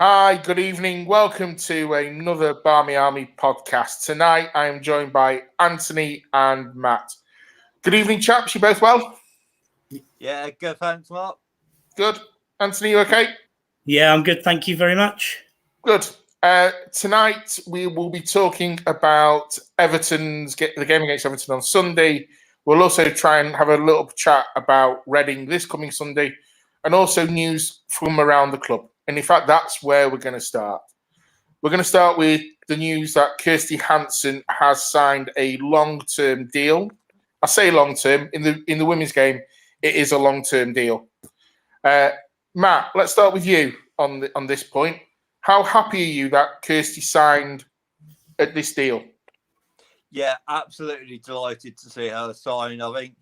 Hi, good evening. Welcome to another Barmy Army podcast. Tonight I am joined by Anthony and Matt. Good evening, chaps. You both well? Yeah, good. Thanks, Mark. Good. Anthony, you okay? Yeah, I'm good. Thank you very much. Good. Tonight we will be talking about the game against Everton on Sunday. We'll also try and have a little chat about Reading this coming Sunday and also news from around the club. And in fact, that's where we're going to start. We're going to start with the news that Kirsty Hansen has signed a long-term deal. I say long-term. In the women's game, it is a long-term deal. Matt, let's start with you on this point. How happy are you that Kirsty signed at this deal? Yeah, absolutely delighted to see her sign. I think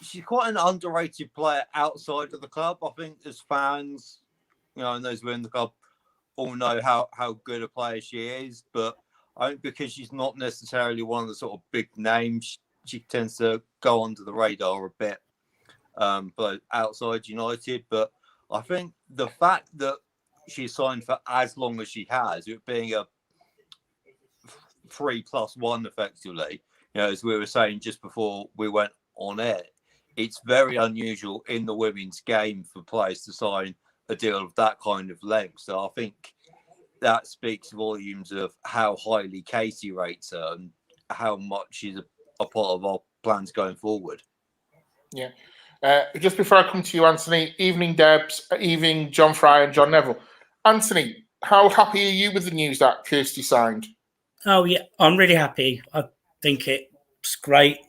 she's quite an underrated player outside of the club. I think as fans, and those who are in the club all know how good a player she is. But I think because she's not necessarily one of the sort of big names, she tends to go under the radar a bit. But outside United, but I think the fact that she signed for as long as she has, it being a 3+1 effectively, as we were saying just before we went on air, it's very unusual in the women's game for players to sign a deal of that kind of length. So I think that speaks volumes of how highly Casey rates her and how much she's a part of our plans going forward. Yeah. Just before I come to you, Anthony, evening Debs, evening John Fry and John Neville. Anthony, how happy are you with the news that Kirsty signed? Oh, yeah, I'm really happy. I think it's great.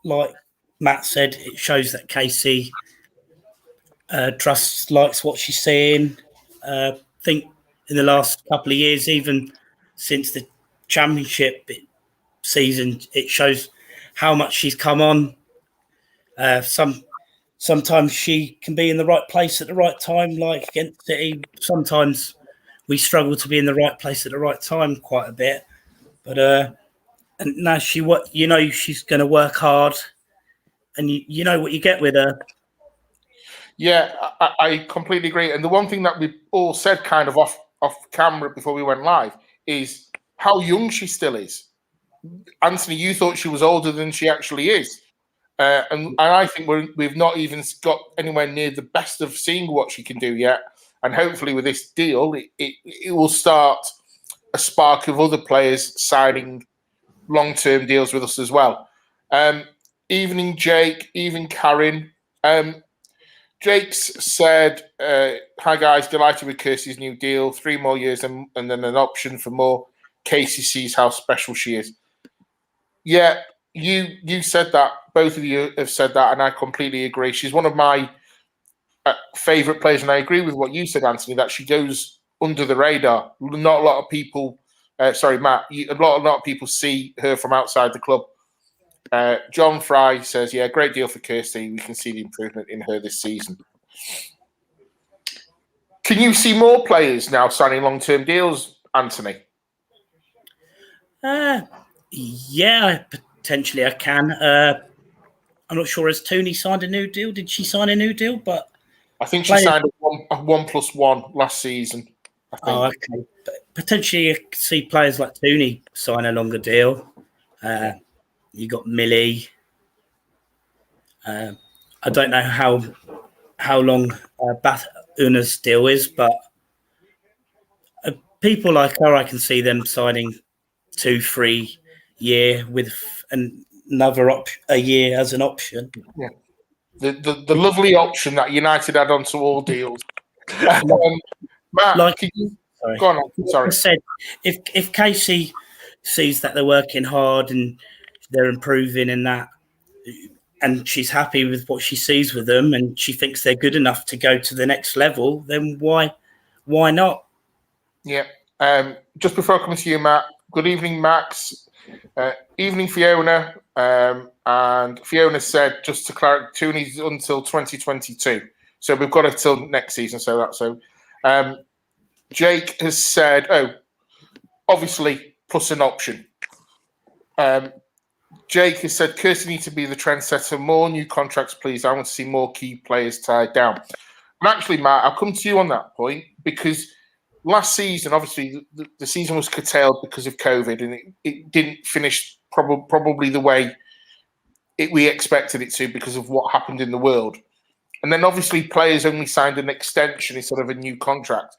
Like Matt said, it shows that Casey likes what she's seeing. I think in the last couple of years, even since the championship season, it shows how much she's come on. Sometimes she can be in the right place at the right time, like against City. Sometimes we struggle to be in the right place at the right time quite a bit. But and now she's going to work hard, and you know what you get with her. Yeah, I completely agree. And the one thing that we all said kind of off camera before we went live is how young she still is. Anthony, you thought she was older than she actually is. And I think we've not even got anywhere near the best of seeing what she can do yet. And hopefully with this deal, it will start a spark of other players signing long-term deals with us as well. Evening Jake, evening Karen. Jake's said, hi guys, delighted with Kirsty's new deal. 3 more years and then an option for more. Casey sees how special she is. Yeah, you said that. Both of you have said that, and I completely agree. She's one of my favourite players, and I agree with what you said, Anthony, that she goes under the radar. Not a lot of people, Matt, a lot of people see her from outside the club. John Fry says, yeah, great deal for Kirsty. We can see the improvement in her this season. Can you see more players now signing long-term deals, Anthony? Yeah, potentially I can. I'm not sure. Has Tony signed a new deal? Did she sign a new deal? But I think she signed a 1+1 last season. I think. Oh, okay. But potentially, you could see players like Tony sign a longer deal. You got Millie. I don't know how long Bath Una's deal is, but people like her, I can see them signing 2-3 year with another a year as an option. Yeah, the lovely option that United had onto all deals. Matt, go on. Sorry. I said, if Casey sees that they're working hard and they're improving in that, and she's happy with what she sees with them, and she thinks they're good enough to go to the next level, then why not? Yeah. Just before I come to you, Matt, good evening, Max. Evening, Fiona. And Fiona said, just to clarify, Tooney's until 2022. So we've got it till next season. Jake has said, obviously, plus an option. Jake has said, Kirsty needs to be the trendsetter. More new contracts, please. I want to see more key players tied down. And actually, Matt, I'll come to you on that point because last season, obviously, the season was curtailed because of COVID, and it didn't finish probably the way we expected it to because of what happened in the world. And then obviously players only signed an extension instead of a new contract.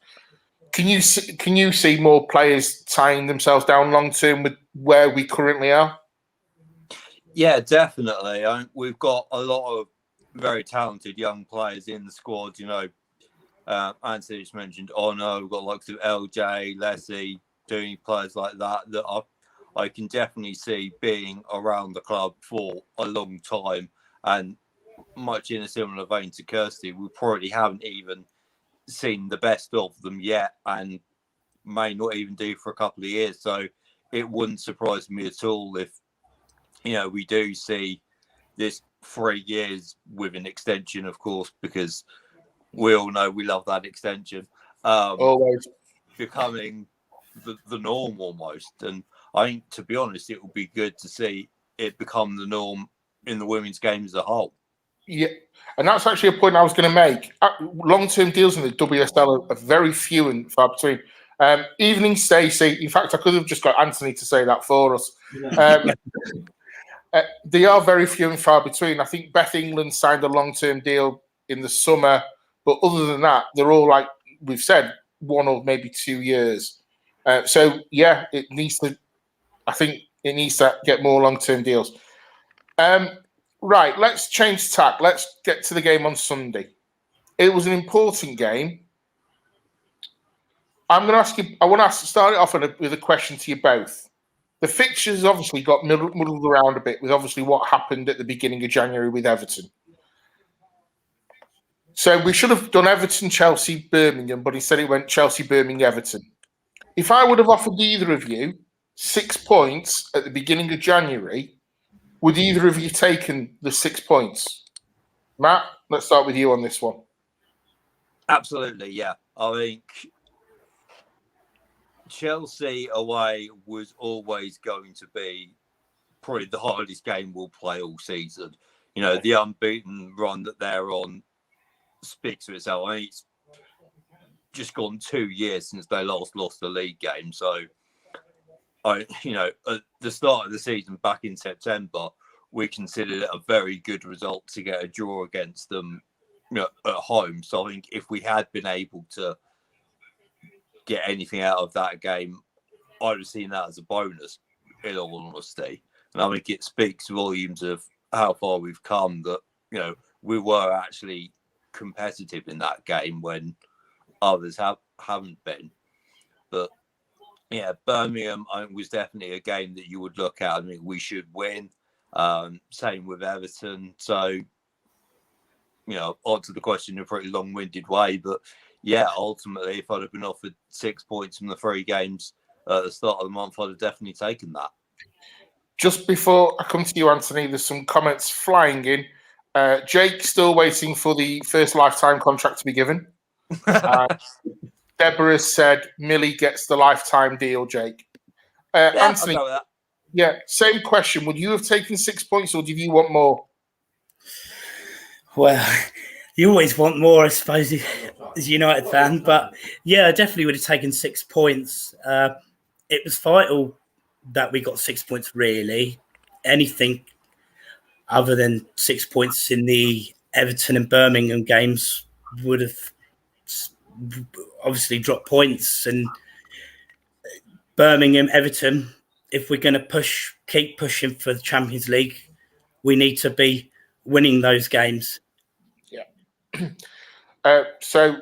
Can you see more players tying themselves down long term with where we currently are? Yeah, definitely. We've got a lot of very talented young players in the squad. You know, Anthony just mentioned Ono. We've got likes of LJ, Leslie, doing players like that I can definitely see being around the club for a long time, and much in a similar vein to Kirsty, we probably haven't even seen the best of them yet, and may not even do for a couple of years. So it wouldn't surprise me at all if, you know, we do see this 3 years with an extension, of course, because we all know we love that extension. Always becoming the norm almost. And I think, to be honest, it would be good to see it become the norm in the women's game as a whole. Yeah, and that's actually a point I was going to make. Long-term deals in the WSL are very few and far between. Evening, Stacey. In fact, I could have just got Anthony to say that for us. They are very few and far between. I think Beth England signed a long-term deal in the summer, but other than that, they're all, like we've said, 1 or maybe 2 years. So yeah, it needs to. I think it needs to get more long-term deals. Right, let's change tack. Let's get to the game on Sunday. It was an important game. I'm going to ask you. I want to start it off with a question to you both. The fixtures obviously got muddled around a bit with obviously what happened at the beginning of January with Everton. So we should have done Everton, Chelsea, Birmingham, but instead it went Chelsea, Birmingham, Everton. If I would have offered either of you 6 points at the beginning of January, would either of you taken the 6 points? Matt, let's start with you on this one. Absolutely, yeah. I think Chelsea away was always going to be probably the hardest game we'll play all season. You know, the unbeaten run that they're on speaks for itself. I mean, it's just gone 2 years since they last lost a league game. So, at the start of the season back in September, we considered it a very good result to get a draw against them, at home. So I think if we had been able to get anything out of that game, I'd have seen that as a bonus, in all honesty. And I think it speaks volumes of how far we've come that, we were actually competitive in that game when others haven't been. But yeah, Birmingham, I think, was definitely a game that you would look at. I mean, we should win. Same with Everton. So, answer the question in a pretty long-winded way. But yeah, ultimately, if I'd have been offered 6 points from the 3 games at the start of the month, I'd have definitely taken that. Just before I come to you, Anthony, there's some comments flying in. Jake still waiting for the first lifetime contract to be given. Deborah said Millie gets the lifetime deal, Jake. Anthony, I'll go with that. Yeah, same question. Would you have taken 6 points or did you want more? Well, you always want more, I suppose, as a United fan. But yeah, I definitely would have taken 6 points. It was vital that we got 6 points, really. Anything other than 6 points in the Everton and Birmingham games would have obviously dropped points. And Birmingham, Everton, if we're going to keep pushing for the Champions League, we need to be winning those games. Yeah. So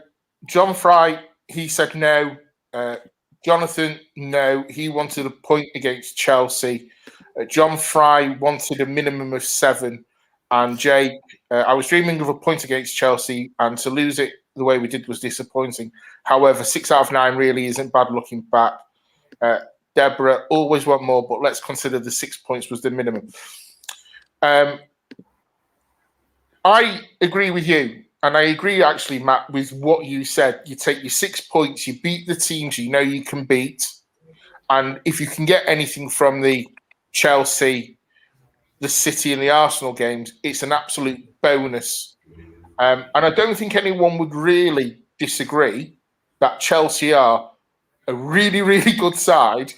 John Fry, he said no. Jonathan, no. He wanted a point against Chelsea. John Fry wanted a minimum of 7. And Jake, I was dreaming of a point against Chelsea, and to lose it the way we did was disappointing. However, 6 out of 9 really isn't bad looking back. Deborah, always want more, but let's consider the 6 points was the minimum. I agree with you. And I agree, actually, Matt, with what you said. You take your 6 points, you beat the teams you know you can beat. And if you can get anything from the Chelsea, the City and the Arsenal games, it's an absolute bonus. And I don't think anyone would really disagree that Chelsea are a really, really good side.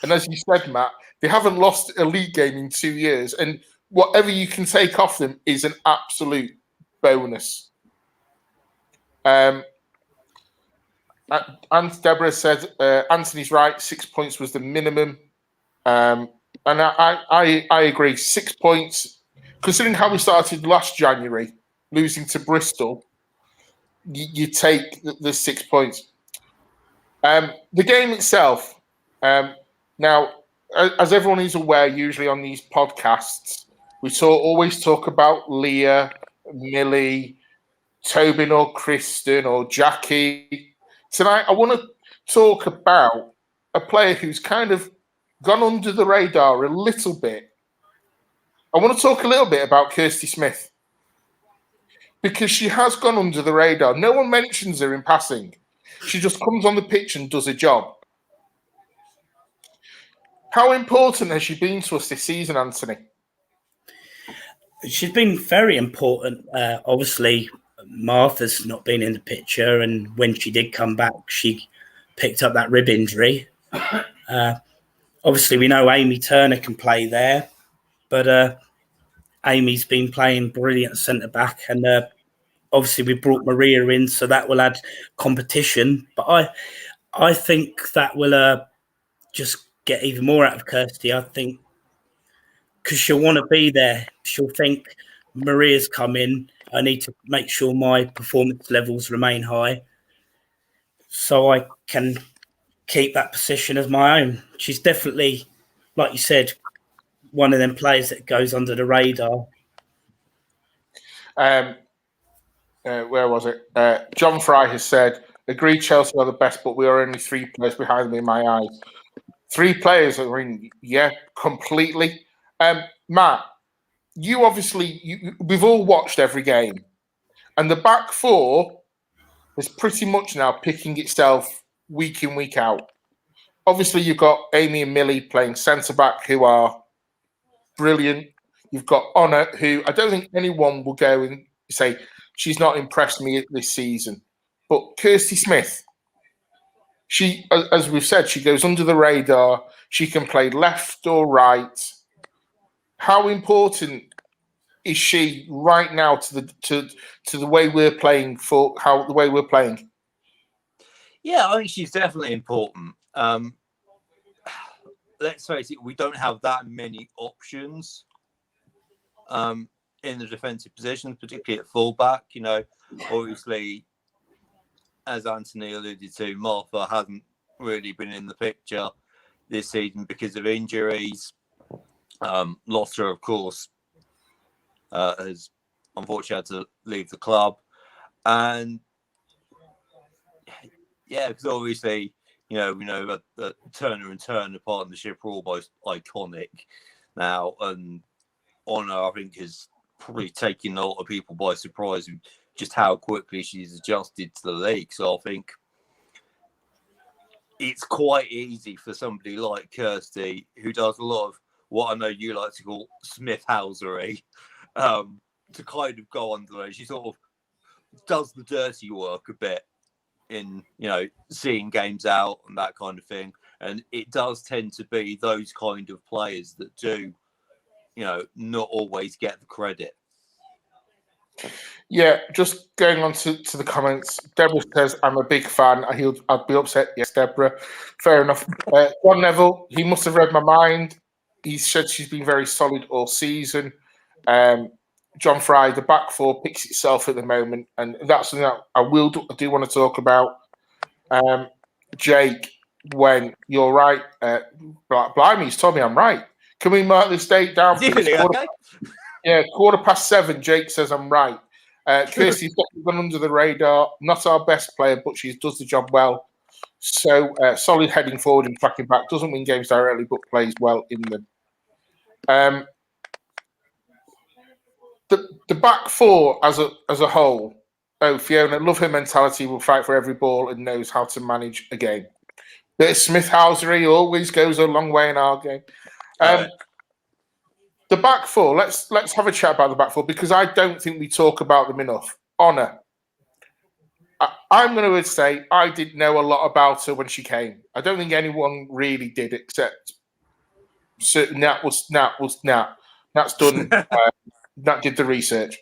And as you said, Matt, they haven't lost a league game in 2 years. And whatever you can take off them is an absolute bonus. And Deborah said, Anthony's right, 6 points was the minimum. And I agree, 6 points. Considering how we started last January, losing to Bristol, you take the 6 points. The game itself, now, as everyone is aware, usually on these podcasts, we always talk about Leah, Millie, Tobin or Kristen or Jackie. Tonight, I want to talk about a player who's kind of gone under the radar a little bit. I want to talk a little bit about Kirsty Smith because she has gone under the radar. No one mentions her in passing. She just comes on the pitch and does a job. How important has she been to us this season, Anthony? She's been very important. Obviously, Martha's not been in the picture, and when she did come back, she picked up that rib injury. Obviously, we know Amy Turner can play there, but Amy's been playing brilliant centre-back, and obviously we brought Maria in, so that will add competition. But I think that will just get even more out of Kirsty. I think because she'll want to be there. She'll think, Maria's come in, I need to make sure my performance levels remain high so I can keep that position as my own. She's definitely, like you said, one of them players that goes under the radar. Where was it? John Fry has said, agree Chelsea are the best, but we are only 3 players behind them in my eyes. 3 players, I mean, yeah, completely. Matt, you obviously, we've all watched every game, and the back four is pretty much now picking itself week in, week out. Obviously, you've got Amy and Millie playing centre-back who are brilliant. You've got Honor, who I don't think anyone will go and say, she's not impressed me this season. But Kirsty Smith, she, as we've said, she goes under the radar. She can play left or right. How important is she right now to the way we're playing the way we're playing? Yeah, I think she's definitely important. Let's face it, we don't have that many options in the defensive positions, particularly at fullback. You know, obviously, as Anthony alluded to, Martha hasn't really been in the picture this season because of injuries. Lotter, of course, has unfortunately had to leave the club. And yeah, because obviously, you know, we know that Turner and Turner partnership are almost iconic now. And Honor, I think, is probably taking a lot of people by surprise with just how quickly she's adjusted to the league. So I think it's quite easy for somebody like Kirsty, who does a lot of what I know you like to call Smith-housery, to kind of go under there. She sort of does the dirty work a bit in, you know, seeing games out and that kind of thing. And it does tend to be those kind of players that do, you know, not always get the credit. Yeah, just going on to the comments. Deborah says, I'm a big fan. I'd be upset. Yes, Deborah. Fair enough. John Neville, he must have read my mind. He said she's been very solid all season. John Fry, the back four picks itself at the moment, and that's something that I do want to talk about. Jake, when you're right, blimey, he's told me I'm right. Can we mark this date down? Okay. 7:15. Jake says I'm right. Kirsty's gone under the radar. Not our best player, but she does the job well. So solid heading forward and tracking back. Doesn't win games directly, but plays well in them. The back four as a whole. Oh, Fiona, love her mentality. Will fight for every ball and knows how to manage a game. Bit of Smith-housery always goes a long way in our game. The back four. Let's have a chat about the back four because I don't think we talk about them enough. Honor. I'm going to say I didn't know a lot about her when she came. I don't think anyone really did, except certain Nat. Nat's done. Nat did the research.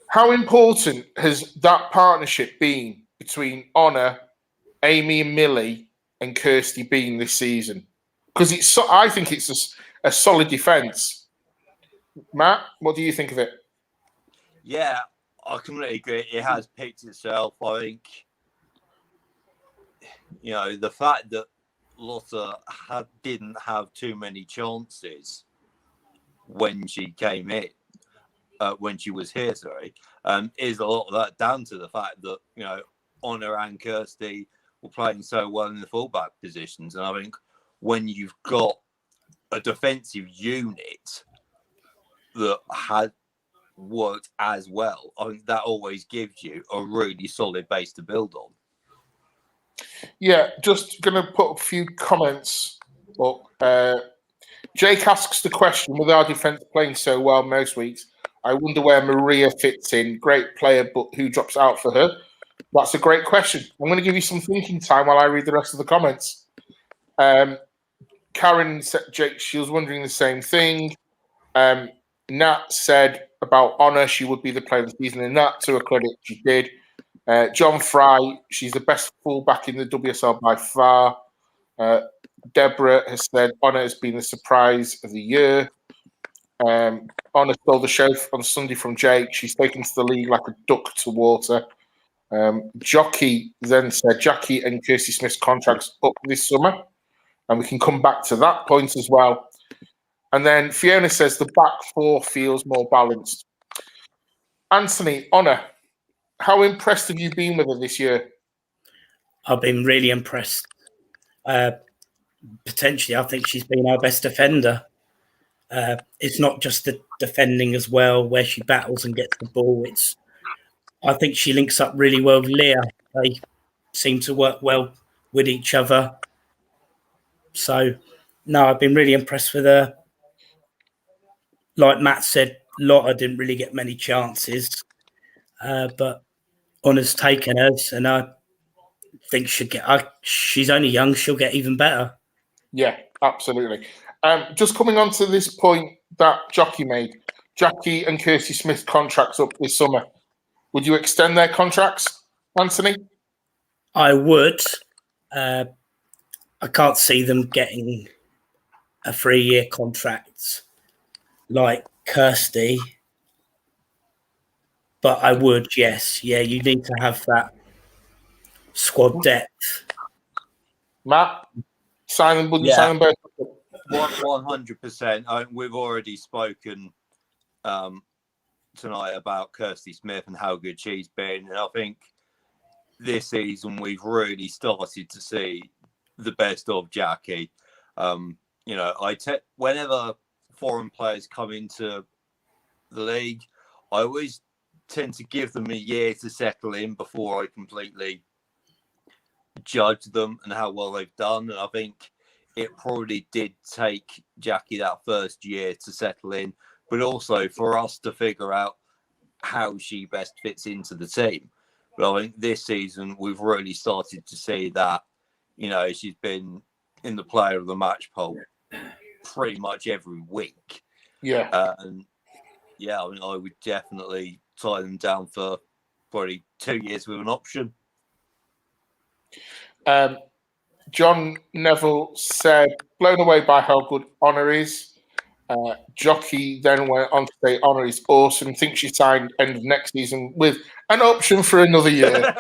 How important has that partnership been between Honor, Amy and Millie, and Kirsty been this season? Because I think it's a solid defence. Matt, what do you think of it? Yeah, I completely agree. It has picked itself. I think, the fact that Lotta didn't have too many chances when she came in, when she was here, is a lot of that down to the fact that, Honor and Kirsty were playing so well in the fullback positions. And I think when you've got a defensive unit that had worked as well, I think that always gives you a really solid base to build on. Yeah, just going to put a few comments up. Jake asks the question, with our defence playing so well most weeks, I wonder where Maria fits in. Great player, but who drops out for her? That's a great question. I'm going to give you some thinking time while I read the rest of the comments. Karen said, Jake, she was wondering the same thing. Nat said about Honor, she would be the player of the season, and that, to her credit, she did. John Fry, she's the best fullback in the WSL by far. Deborah has said Honor has been the surprise of the year. Honor stole the show on Sunday from Jake. She's taken to the league like a duck to water. Jockey then said Jackie and Kirsty Smith's contracts up this summer, and we can come back to that point as well. And then Fiona says the back four feels more balanced. Anthony, Honor, how impressed have you been with her this year? I've been really impressed. Potentially, I think she's been our best defender. It's not just the defending as well, where she battles and gets the ball. I think she links up really well with Leah. They seem to work well with each other. So, no, I've been really impressed with her. Like Matt said, Lotta didn't really get many chances, but Honor's taken hers, and I think she's only young. She'll get even better. Yeah, absolutely. Just coming on to this point that Jockey made, Jackie and Kirsty Smith contracts up this summer. Would you extend their contracts, Anthony? I would. I can't see them getting a 3-year contract like Kirsty, but I would, yes. Yeah, you need to have that squad depth. Matt, sign them both. 100%. We've already spoken tonight about Kirsty Smith and how good she's been, and I think this season we've really started to see the best of Jackie. Whenever foreign players come into the league, I always tend to give them a year to settle in before I completely judge them and how well they've done. And I think it probably did take Jackie that first year to settle in, but also for us to figure out how she best fits into the team. But I think this season we've really started to see that, she's been in the player of the match poll pretty much every week. Yeah. I would definitely tie them down for probably 2 years with an option. John Neville said, blown away by how good Honor is. Jockey then went on to say Honor is awesome. Think she signed end of next season with an option for another year.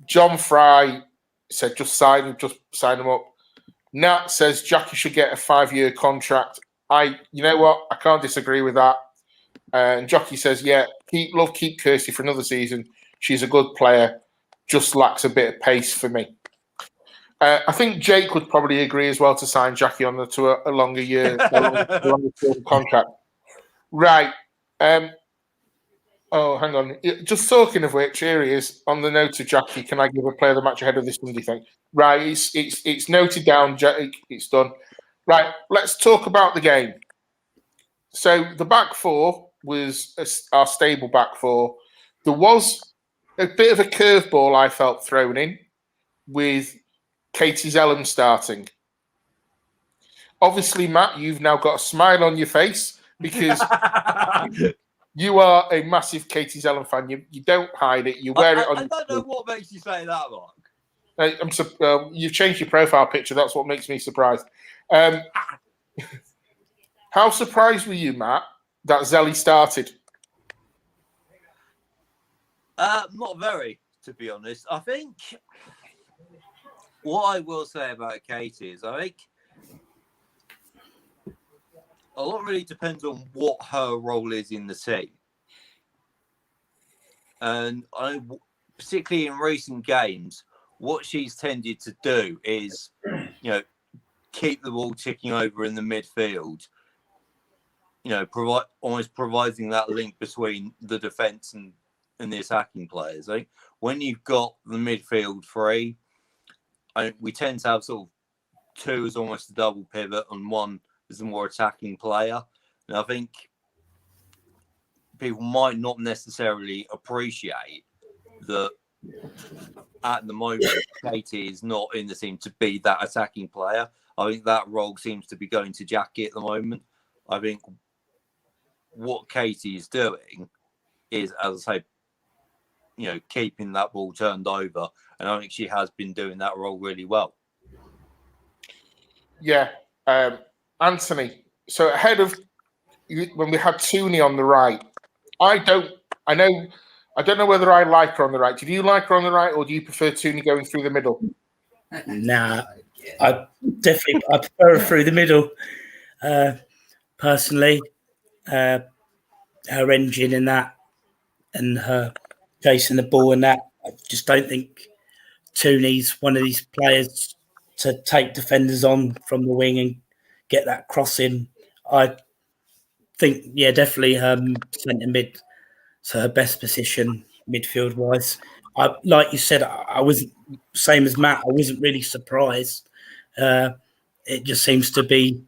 John Fry said, just sign them up. Nat says Jackie should get a 5-year contract. You know what? I can't disagree with that. And Jockey says, yeah, keep Kirsty for another season. She's a good player. Just lacks a bit of pace for me. I think Jake would probably agree as well to sign Jackie on to a longer year, a longer contract. Right. Oh, hang on. Just talking of which, here he is on the note of Jackie. Can I give a player of the match ahead of this Sunday thing? Right. It's noted down, Jake. It's done. Right. Let's talk about the game. So the back four was our stable back four there was a bit of a curveball I felt thrown in with Katie Zellum starting. Obviously, Matt, you've now got a smile on your face because you are a massive Katie Zellum fan. You don't hide it. You wear it on. I don't know what makes you say that, Mark. You've changed your profile picture. That's what makes me surprised. How surprised were you, Matt, that Zelly started? Not very, to be honest. I think what I will say about Katie is I think a lot really depends on what her role is in the team. And particularly in recent games, what she's tended to do is, keep the ball ticking over in the midfield. Almost providing that link between the defence and the attacking players. I think when you've got the midfield free, we tend to have sort of two as almost a double pivot and one as a more attacking player. And I think people might not necessarily appreciate that at the moment, Katie is not in the team to be that attacking player. I think that role seems to be going to Jackie at the moment. I think what Katie is doing is, as I say, keeping that ball turned over. And I think she has been doing that role really well. Yeah. Anthony, so ahead of when we had Tooney on the right, I don't know whether I like her on the right. Do you like her on the right, or do you prefer Tooney going through the middle? Nah, I prefer her through the middle. Personally, her engine in that and her chasing the ball and that, I just don't think Tooney's one of these players to take defenders on from the wing and get that crossing. I think, definitely centre mid is her best position midfield wise. Like you said, I wasn't same as Matt. I wasn't really surprised. It just seems to be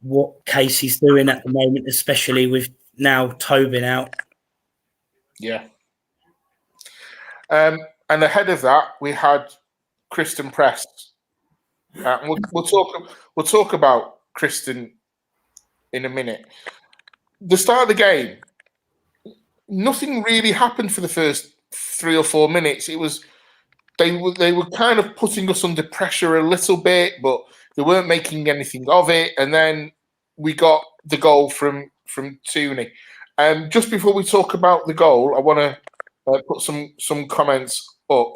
what Casey's doing at the moment, especially with now Tobin out. Yeah. And ahead of that, we had Kristen Press. We'll talk about Kristen in a minute. The start of the game, nothing really happened for the first 3 or 4 minutes. It was they were kind of putting us under pressure a little bit, but they weren't making anything of it. And then we got the goal from Tooney. Just before we talk about the goal, I want to put some comments up.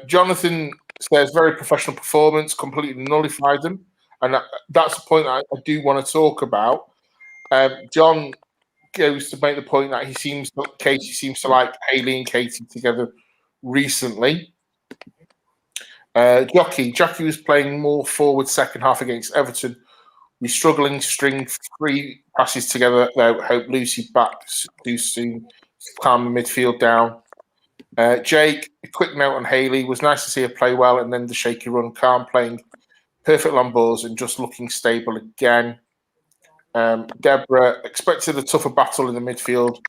Jonathan says very professional performance, completely nullified them, and that's the point I do want to talk about. John goes to make the point that Katie seems to like Hayley and Katie together recently. Jockey was playing more forward second half against Everton. We're struggling to string 3 passes together, though. Hope Lucy back too soon to calm the midfield down. Jake, a quick note on Hayley. Was nice to see her play well, and then the shaky run. Calm, playing perfect long balls and just looking stable again. Deborah, expected a tougher battle in the midfield.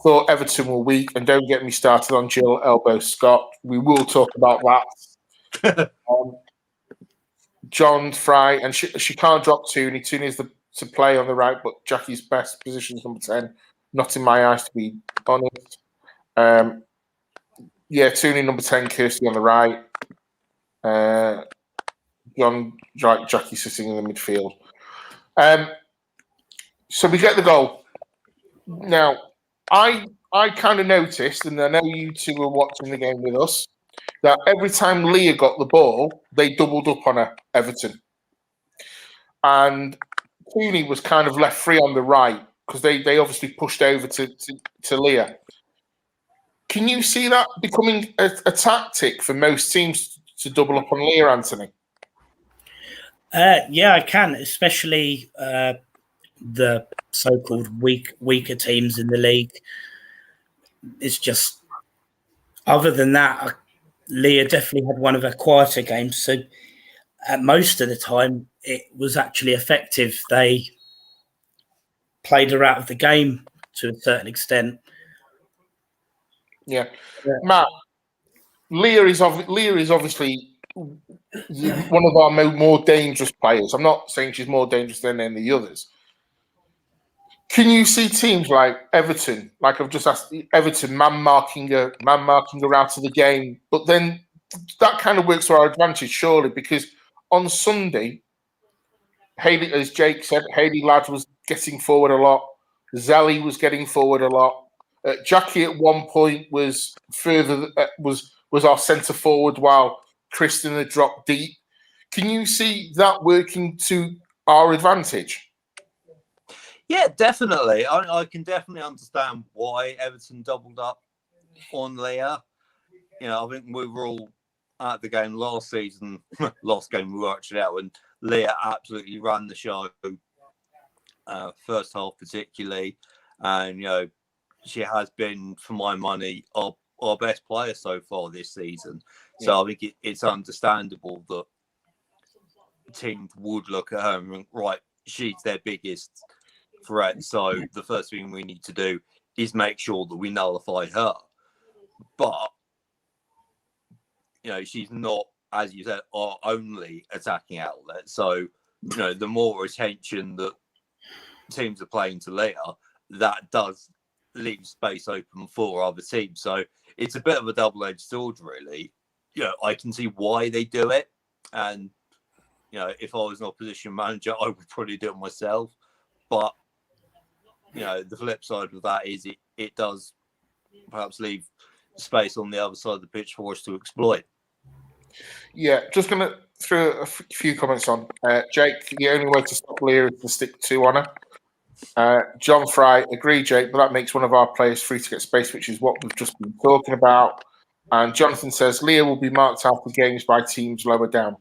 Thought Everton were weak, and don't get me started on Jill Elbow Scott. We will talk about that. John Fry, and she can't drop Tooney. Tooney is to play on the right, but Jackie's best position is number 10. Not in my eyes, to be honest. Tooney number 10, Kirsty on the right. John right, Jackie sitting in the midfield. So we get the goal. Now, I kind of noticed, and I know you two were watching the game with us, that every time Leah got the ball, they doubled up on her, Everton. And Tooney was kind of left free on the right because they obviously pushed over to Leah. Can you see that becoming a tactic for most teams to double up on Leah, Anthony? Yeah, I can, especially the so-called weaker teams in the league. It's just, other than that, Leah definitely had one of her quieter games. So most of the time, it was actually effective. They played her out of the game to a certain extent. Yeah. Matt, Leah is obviously one of our more dangerous players. I'm not saying she's more dangerous than any of the others. Can you see teams like Everton, like I've just asked, Everton man marking her out of the game, but then that kind of works to our advantage, surely, because on Sunday, Hayley, as Jake said, Hayley Ladd was getting forward a lot. Zelly was getting forward a lot. Jackie at one point was further was our centre forward while Kristen had dropped deep. Can you see that working to our advantage? Yeah, definitely. I can definitely understand why Everton doubled up on Leah. You know, I think we were all at the game last season. Last game we were actually out, and Leah absolutely ran the show. First half particularly, and you know, she has been, for my money, our best player so far this season. Yeah. So I think it's understandable that teams would look at her and think, right, she's their biggest threat. So the first thing we need to do is make sure that we nullify her. But you know, she's not, as you said, our only attacking outlet. So you know, the more attention that teams are playing to Leah, that does leave space open for other teams. So it's a bit of a double-edged sword, really. You know, I can see why they do it, and you know, if I was an opposition manager, I would probably do it myself. But you know, the flip side of that is it does perhaps leave space on the other side of the pitch for us to exploit. Yeah, just going to throw a few comments on. Jake, the only way to stop Leah is to stick 2 on her. John Fry, agree, Jake, but that makes one of our players free to get space, which is what we've just been talking about. And Jonathan says Leah will be marked out for games by teams lower down.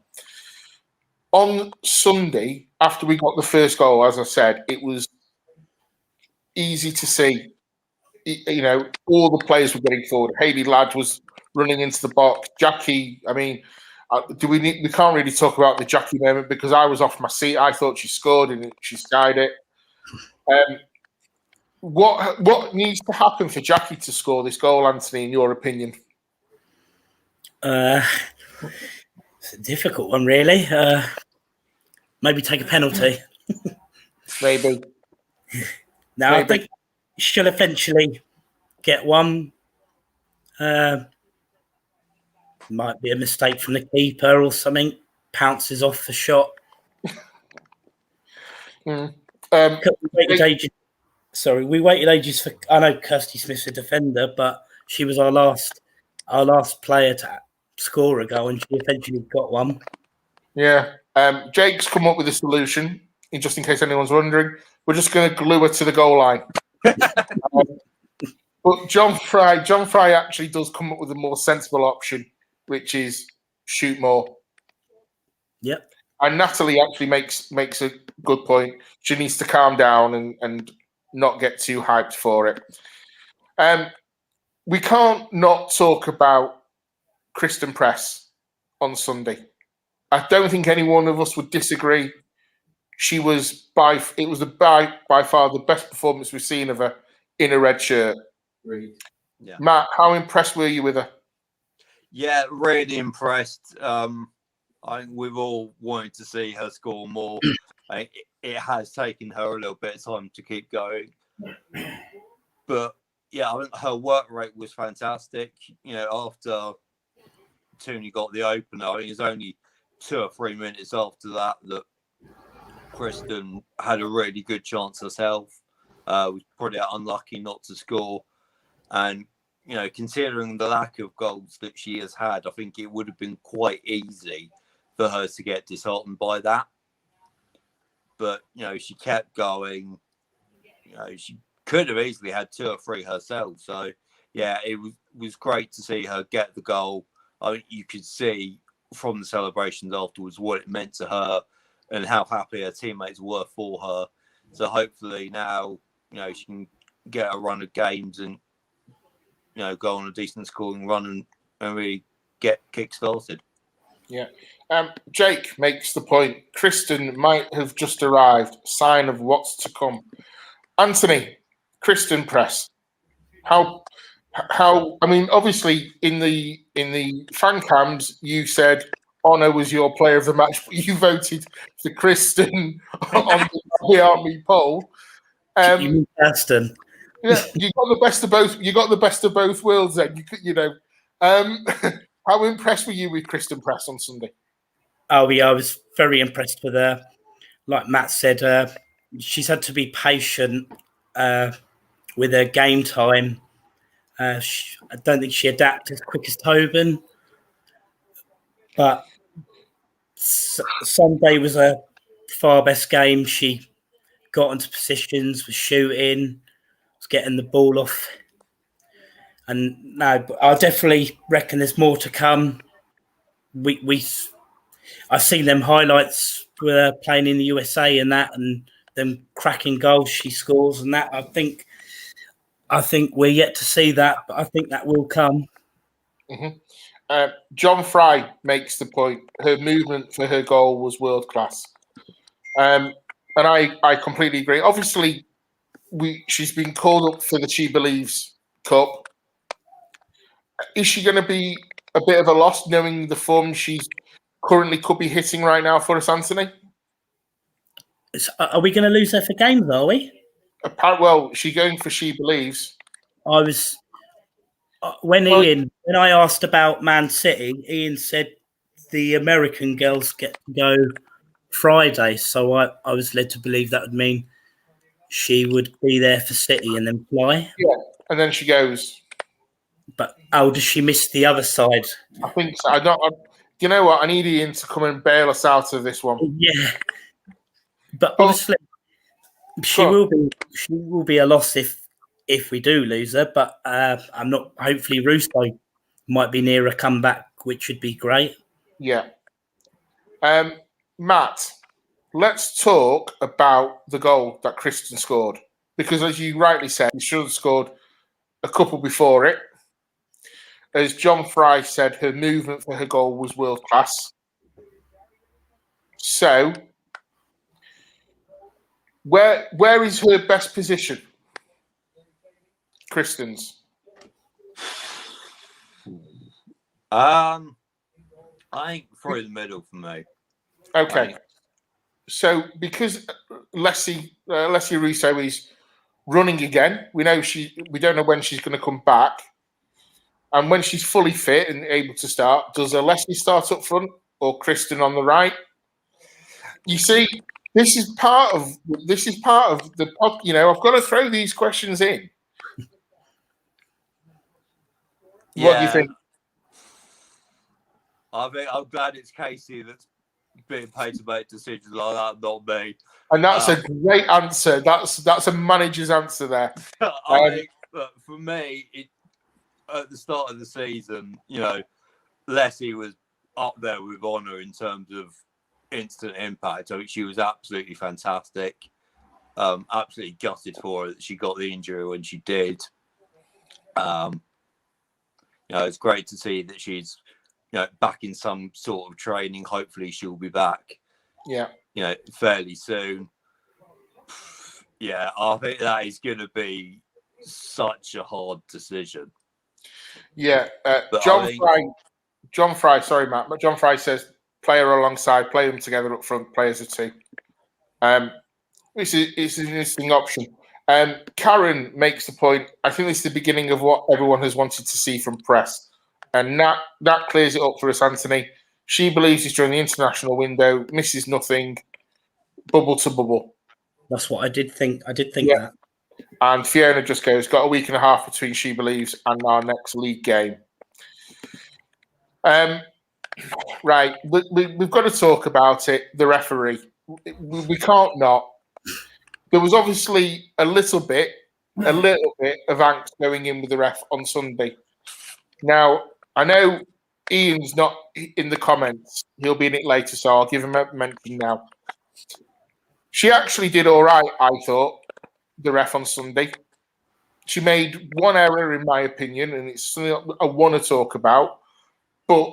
On Sunday, after we got the first goal, as I said, it was easy to see. You know, all the players were getting forward. Hayley Ladd was running into the box. Jackie, I mean, we can't really talk about the Jackie moment because I was off my seat. I thought she scored and she skied it. What needs to happen for Jackie to score this goal, Anthony, in your opinion? It's a difficult one, really. Maybe take a penalty. Maybe. No, I think she'll eventually get one. Might be a mistake from the keeper or something. Pounces off the shot. Mm. We waited ages for. I know Kirsty Smith's a defender, but she was our last player to score a goal, and she eventually got one. Yeah. Jake's come up with a solution. Just in case anyone's wondering, we're just going to glue her to the goal line. But John Fry actually does come up with a more sensible option, which is shoot more. Yep. And Natalie actually makes a good point. She needs to calm down and not get too hyped for it. We can't not talk about Kristen Press on Sunday. I don't think any one of us would disagree. She was by far the best performance we've seen of her in a red shirt. Yeah. Matt, how impressed were you with her? Yeah, really impressed. I think we've all wanted to see her score more. It has taken her a little bit of time to keep going. But yeah, I think her work rate was fantastic. You know, after Tooney got the opener, I think it was only 2 or 3 minutes after that Kristen had a really good chance herself. Was probably unlucky not to score. And, you know, considering the lack of goals that she has had, I think it would have been quite easy for her to get disheartened by that. But, you know, she kept going. You know, she could have easily had 2 or 3 herself. So, yeah, it was great to see her get the goal. I think you could see from the celebrations afterwards what it meant to her and how happy her teammates were for her. So hopefully now, you know, she can get a run of games and, you know, go on a decent scoring run and really get kick-started. Yeah. Jake makes the point. Kristen might have just arrived. Sign of what's to come. Anthony, Kristen Press. How how? I mean, obviously in the fan cams, you said Honor was your player of the match, but you voted for Kristen on the Army poll. You mean Aston? Yeah, you got the best of both. You got the best of both worlds. Then you know. How impressed were you with Kristen Press on Sunday? Oh yeah, I was very impressed with her. Like Matt said, she's had to be patient with her game time. I don't think she adapted as quick as Tobin, but Sunday was her far best game. She got into positions, was shooting, was getting the ball off. And no, I definitely reckon there's more to come. I've seen them highlights with her playing in the USA and that, and them cracking goals she scores and that. I think we're yet to see that, but I think that will come. Mm-hmm. John Fry makes the point. Her movement for her goal was world class, and I completely agree. Obviously, she's been called up for the She Believes Cup. Is she going to be a bit of a loss, knowing the form she's currently could be hitting right now for us, Anthony? Are we going to lose her for games? Are we? Well, she's going for She Believes. I was when I asked about Man City, Ian said the American girls get to go Friday, so I was led to believe that would mean she would be there for City and then fly. Yeah, and then she goes. But does she miss the other side? I think so. You know what? I need Ian to come and bail us out of this one. Yeah, but obviously she will be a loss if we do lose her. But I'm not. Hopefully, Russo might be near a comeback, which would be great. Yeah. Matt, let's talk about the goal that Kristen scored, because as you rightly said, she should have scored a couple before it. As John Fry said, her movement for her goal was world class. So, where is her best position? Kristen's. I think through the middle for me. Okay. So, because Leslie Russo is running again, we don't know when she's going to come back. And when she's fully fit and able to start, does Leslie start up front or Kristen on the right? You see, this is part of the. You know, I've got to throw these questions in. Yeah. What do you think? I'm glad it's Casey that's being paid to make decisions like that, not me. And that's a great answer. That's a manager's answer there. I think, but for me, at the start of the season, you know, Leslie was up there with Honor in terms of instant impact. I think she was absolutely fantastic. Absolutely gutted for her that she got the injury when she did. You know, it's great to see that she's, you know, back in some sort of training. Hopefully she'll be back. Yeah. You know, fairly soon. Yeah, I think that is going to be such a hard decision. Yeah. John Fry, sorry, Matt, but John Fry says play her alongside, play them together up front, play as a team. It's an interesting option. Karen makes the point. I think this is the beginning of what everyone has wanted to see from Press. And that clears it up for us, Anthony. She believes it's during the international window, misses nothing, bubble to bubble. That's what I did think. I did think that. And Fiona just goes, got a week and a half between She Believes and our next league game. Right, we've got to talk about it. The referee. We can't not. There was obviously a little bit of angst going in with the ref on Sunday. Now, I know Ian's not in the comments. He'll be in it later, so I'll give him a mention now. She actually did all right, I thought, the ref on Sunday. She made one error, in my opinion, and it's something I want to talk about. But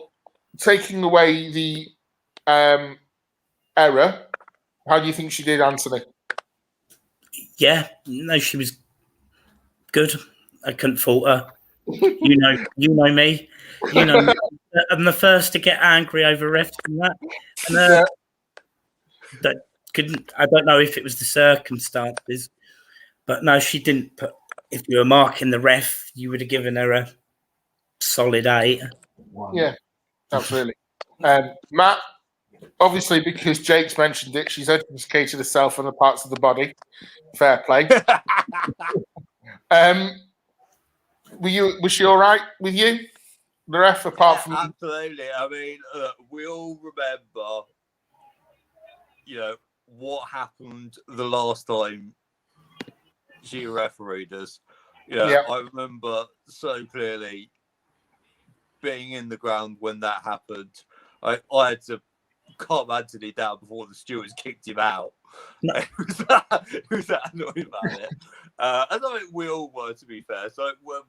taking away the error, how do you think she did, Anthony? Yeah, no, she was good. I couldn't fault her. You know me. You know, I'm the first to get angry over refs and that. And that I don't know if it was the circumstances, but no, she didn't put. If you were marking the ref, you would have given her a solid 8. Yeah, absolutely. Matt, obviously, because Jake's mentioned it, she's educated herself on the parts of the body. Fair play. Was she all right with you? The ref, apart from absolutely. I mean, we all remember, what happened the last time she refereed us. I remember so clearly being in the ground when that happened. I had to calm Anthony down before the stewards kicked him out. No. He was that annoyed about it. And I think we all were, to be fair. So when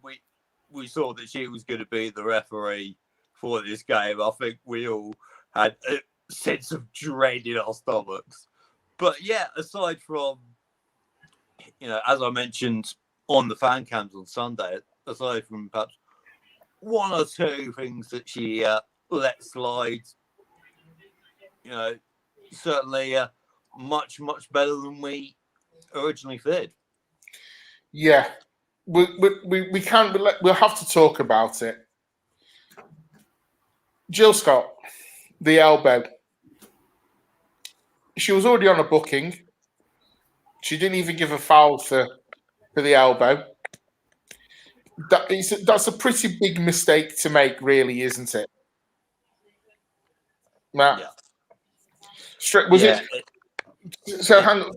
we saw that she was going to be the referee for this game, I think we all had a sense of dread in our stomachs. But yeah, aside from, as I mentioned on the fan cams on Sunday, aside from perhaps one or two things that she let slide, certainly much, much better than we originally feared. Yeah, we can't. We'll have to talk about it. Jill Scott, the elbow. She was already on a booking. She didn't even give a foul for the elbow. That's a pretty big mistake to make, really, isn't it? Matt? Yeah. Was it? So hang on,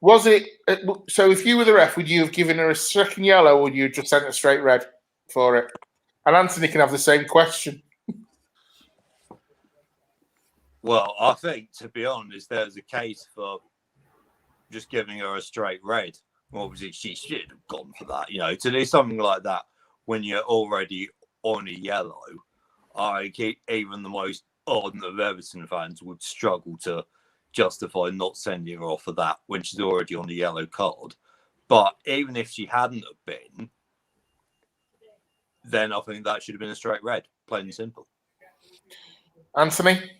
was it? So if you were the ref, would you have given her a second yellow, or would you just sent a straight red for it? And Anthony can have the same question. Well, I think, to be honest, there's a case for just giving her a straight red. Obviously, she should have gone for that. To do something like that when you're already on a yellow, I think even the most ardent of Everton fans would struggle to justify not sending her off for that when she's already on a yellow card. But even if she hadn't have been, then I think that should have been a straight red, plain and simple. Anthony?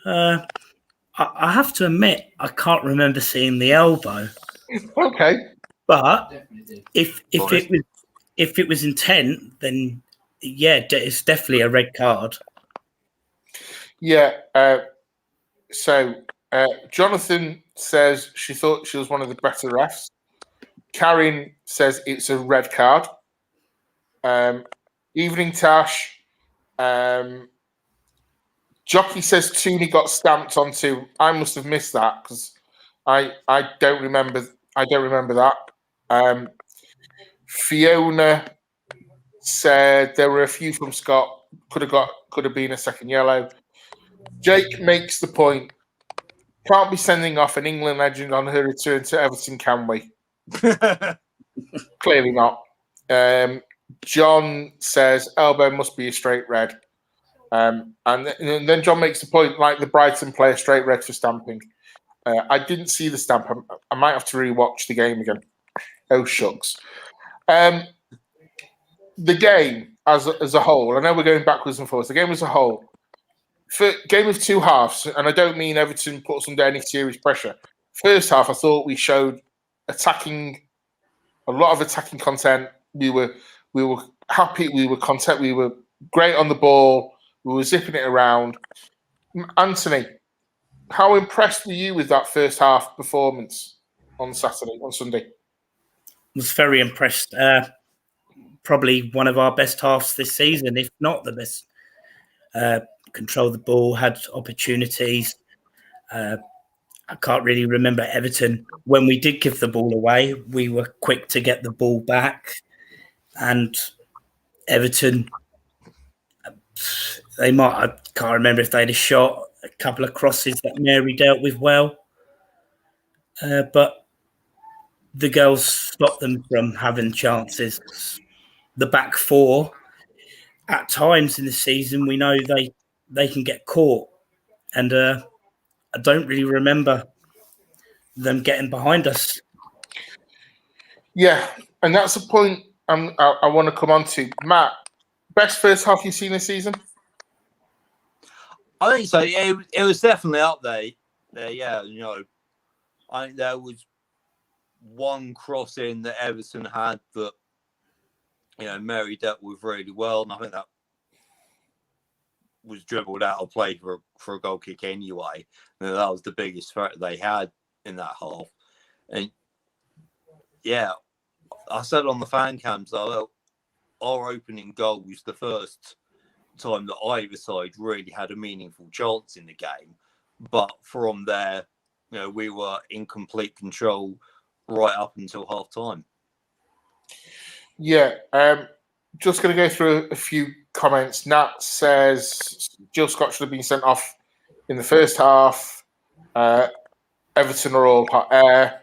I have to admit, I can't remember seeing the elbow. Okay. But if it was intent, then yeah, it's definitely a red card. Yeah. So Jonathan says she thought she was one of the better refs. Karen says it's a red card. Evening Tash. Jockey says Tooney got stamped onto. I must have missed that because I don't remember. I don't remember that. Fiona said there were a few from Scott. Could have been a second yellow. Jake makes the point. Can't be sending off an England legend on her return to Everton, can we? Clearly not. John says elbow must be a straight red. And then John makes the point, like the Brighton player, straight red for stamping. I didn't see the stamp. I might have to rewatch the game again. Oh, shucks. The game as a whole, I know we're going backwards and forwards. The game as a whole, for game of two halves, and I don't mean Everton puts under any serious pressure. First half, I thought we showed a lot of attacking content. We were happy. We were content. We were great on the ball. We were zipping it around. Anthony, how impressed were you with that first half performance on Sunday? I was very impressed. Probably one of our best halves this season, if not the best. Controlled the ball, had opportunities. I can't really remember Everton. When we did give the ball away, we were quick to get the ball back. And Everton, I can't remember if they had a shot, a couple of crosses that Mary dealt with well. But the girls stopped them from having chances. The back four, at times in the season, we know they can get caught. And I don't really remember them getting behind us. Yeah, and that's a point I want to come on to Matt. Best first half you've seen this season? I think so. Yeah, it was definitely up there. Yeah, I think there was one crossing that Everton had that Mary dealt with really well, and I think that was dribbled out of play for a goal kick anyway. And that was the biggest threat they had in that half. And yeah, I said on the fan cams, our opening goal was the first time that either side really had a meaningful chance in the game. But from there, we were in complete control right up until half time. Yeah, just going to go through a few comments. Nat says Jill Scott should have been sent off in the first half. Everton are all hot air.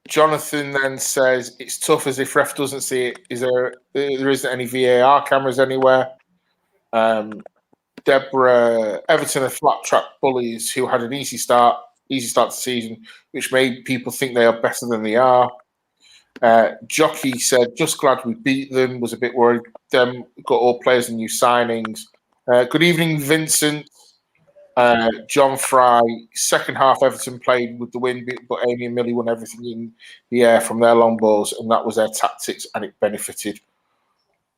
Jonathan then says it's tough as if ref doesn't see it. There isn't any VAR cameras anywhere. Deborah, Everton are flat track bullies who had an easy start to the season, which made people think they are better than they are. Jockey said, just glad we beat them, was a bit worried. Them got all players and new signings. Good evening, Vincent. John Fry, second half Everton played with the wind, but Amy and Millie won everything in the air from their long balls, and that was their tactics, and it benefited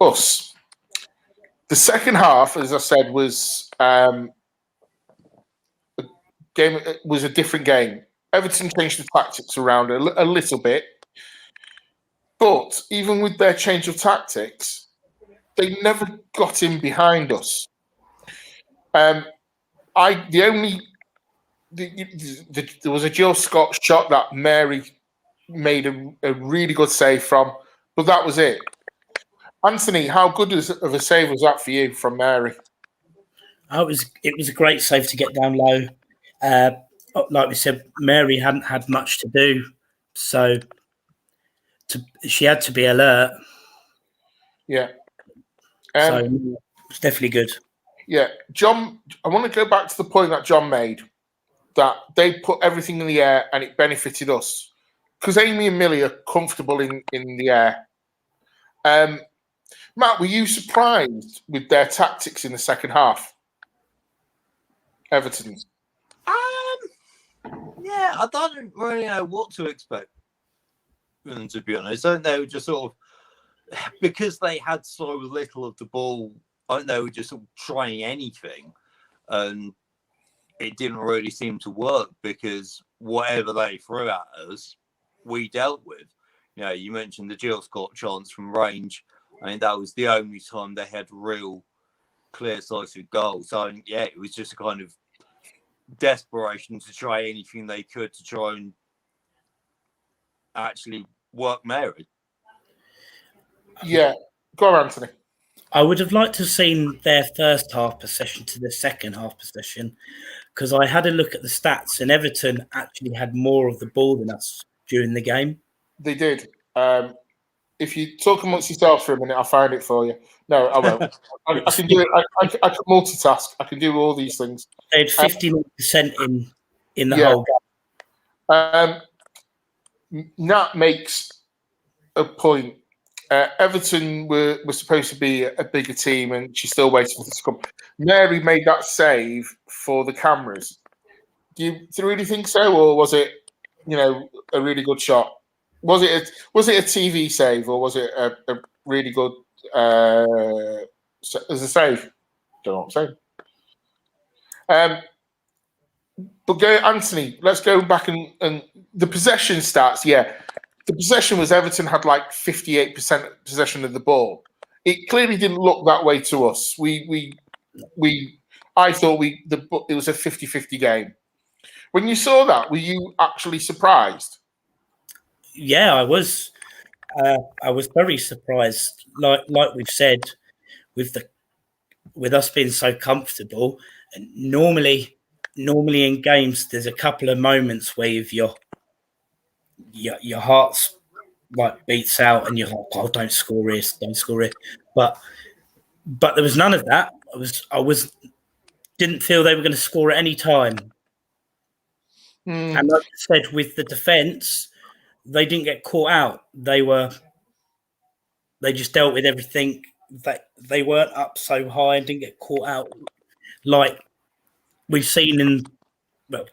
us. The second half, as I said, was a different game. Everton changed the tactics around a little bit, but even with their change of tactics, they never got in behind us. There was a Jill Scott shot that Mary made a really good save from, but that was it. Anthony, how good of a save was that for you from Mary? Oh, it was a great save to get down low. Like we said, Mary hadn't had much to do, so she had to be alert. Yeah. So it's definitely good. Yeah, John, I want to go back to the point that John made, that they put everything in the air and it benefited us. Because Amy and Millie are comfortable in the air. Matt, were you surprised with their tactics in the second half? Everton. Yeah, I don't really know what to expect. To be honest, I think they were just sort of, because they had so little of the ball, I think they were just sort of trying anything, and it didn't really seem to work because whatever they threw at us, we dealt with. You mentioned the Jill Scott chance from range. I mean, that was the only time they had real clear sighted goals. So, yeah, it was just a kind of desperation to try anything they could to try and actually work Mary. Yeah. Go on, Anthony. I would have liked to have seen their first half possession to the second half possession, because I had a look at the stats and Everton actually had more of the ball than us during the game. They did. If you talk amongst yourselves for a minute, I'll find it for you. No, I won't. I can do it. I can multitask. I can do all these things. They had 59% in the whole game. Nat makes a point. Everton were supposed to be a bigger team, and she's still waiting for this to come. Mary made that save for the cameras. Do you really think so, or was it, a really good shot? Was it a TV save, or was it a really good as a save? Don't know what I'm saying. But Anthony, let's go back and the possession stats. Yeah. The possession was Everton had like 58% possession of the ball. It clearly didn't look that way to us. I thought it was a 50-50 game. When you saw that, were you actually surprised? Yeah, I was. I was very surprised. Like we've said, with us being so comfortable, and normally in games, there's a couple of moments where your heart's like beats out and you're like, oh, don't score here. But there was none of that. I didn't feel they were going to score at any time. And like I said, with the defence, they didn't get caught out. They just dealt with everything. They weren't up so high and didn't get caught out like we've seen in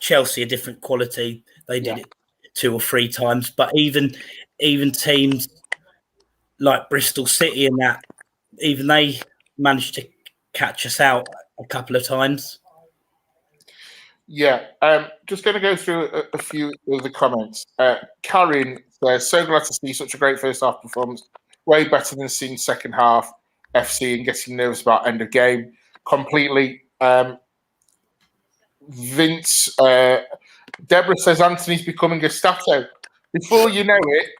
Chelsea, a different quality. They did it 2 or 3 times, but even teams like Bristol City and that, even they managed to catch us out a couple of times. Yeah, just going to go through a few of the comments. Karen says, so glad to see such a great first half performance. Way better than seeing second half FC and getting nervous about end of game. Completely. Vince, Deborah says Anthony's becoming a stato. Before you know it,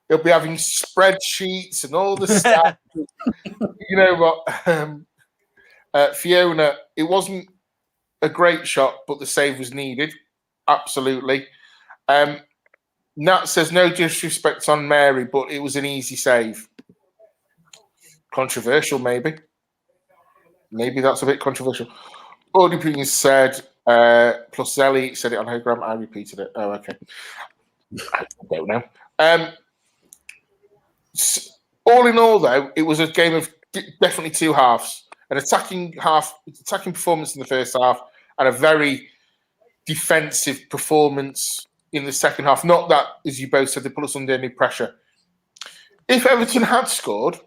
he'll be having spreadsheets and all the stuff. You know what, Fiona, it wasn't a great shot, but the save was needed. Absolutely. Nat says, no disrespect on Mary, but it was an easy save. Controversial, maybe. Maybe that's a bit controversial. Audie said, plus Zelly said it on her gram. I repeated it. Oh, okay. I don't know. All in all, though, it was a game of definitely 2 halves. An attacking performance in the first half and a very defensive performance in the second half. Not that, as you both said, they put us under any pressure. If Everton had scored,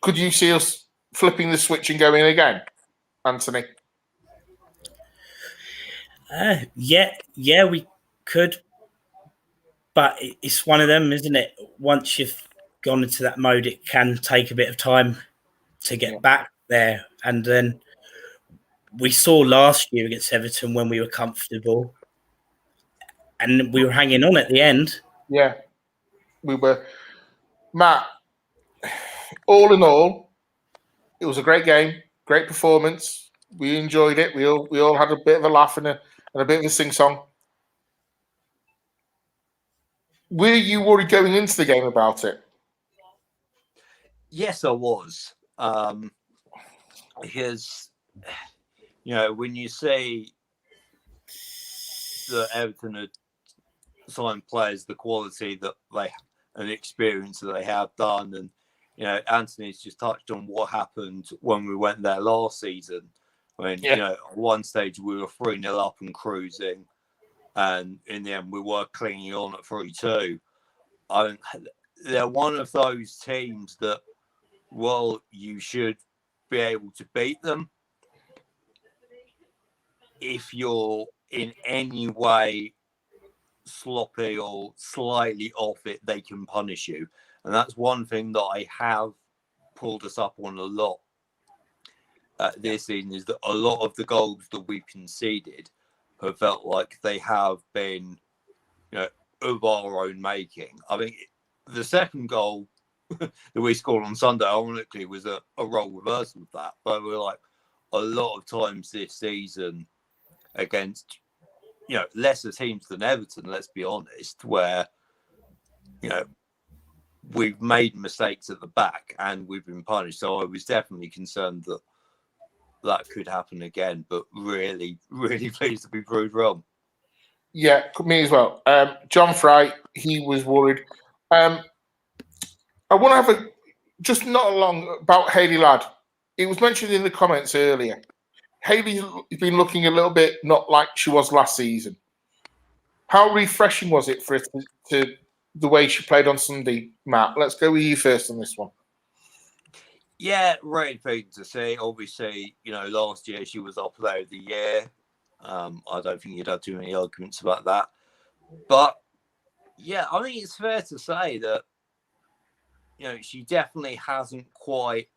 could you see us flipping the switch and going again, Anthony? Yeah, we could. But it's one of them, isn't it? Once you've gone into that mode, it can take a bit of time to get back there. And then we saw last year against Everton when we were comfortable and we were hanging on at the end. Yeah, we were. Matt, all in all, it was a great game, great performance. We enjoyed it. We all had a bit of a laugh and a bit of a sing-song. Were you worried going into the game about it? Yes, I was. Because, when you say that Everton had signed players, the quality that they and the experience that they have done, and Anthony's just touched on what happened when we went there last season. When at one stage we were 3-0 up and cruising, and in the end we were clinging on at 3-2. They're one of those teams that, well, you should be able to beat them. If you're in any way sloppy or slightly off it, they can punish you. And that's one thing that I have pulled us up on a lot this season, is that a lot of the goals that we've conceded have felt like they have been, of our own making. I mean, the second goal that we scored on Sunday, ironically, was a role reversal of that. But we're like, a lot of times this season against, lesser teams than Everton, let's be honest, where, we've made mistakes at the back and we've been punished. So I was definitely concerned that could happen again, but really, really pleased to be proved wrong. Yeah, me as well. John Fry, he was worried. I want to have just not long about Hayley Ladd. It was mentioned in the comments earlier. Hayley's been looking a little bit not like she was last season. How refreshing was it for her to the way she played on Sunday, Matt? Let's go with you first on this one. Yeah, really pleased to see. Obviously, last year she was up player of the year. I don't think you'd have too many arguments about that. But yeah, I think it's fair to say that she definitely hasn't quite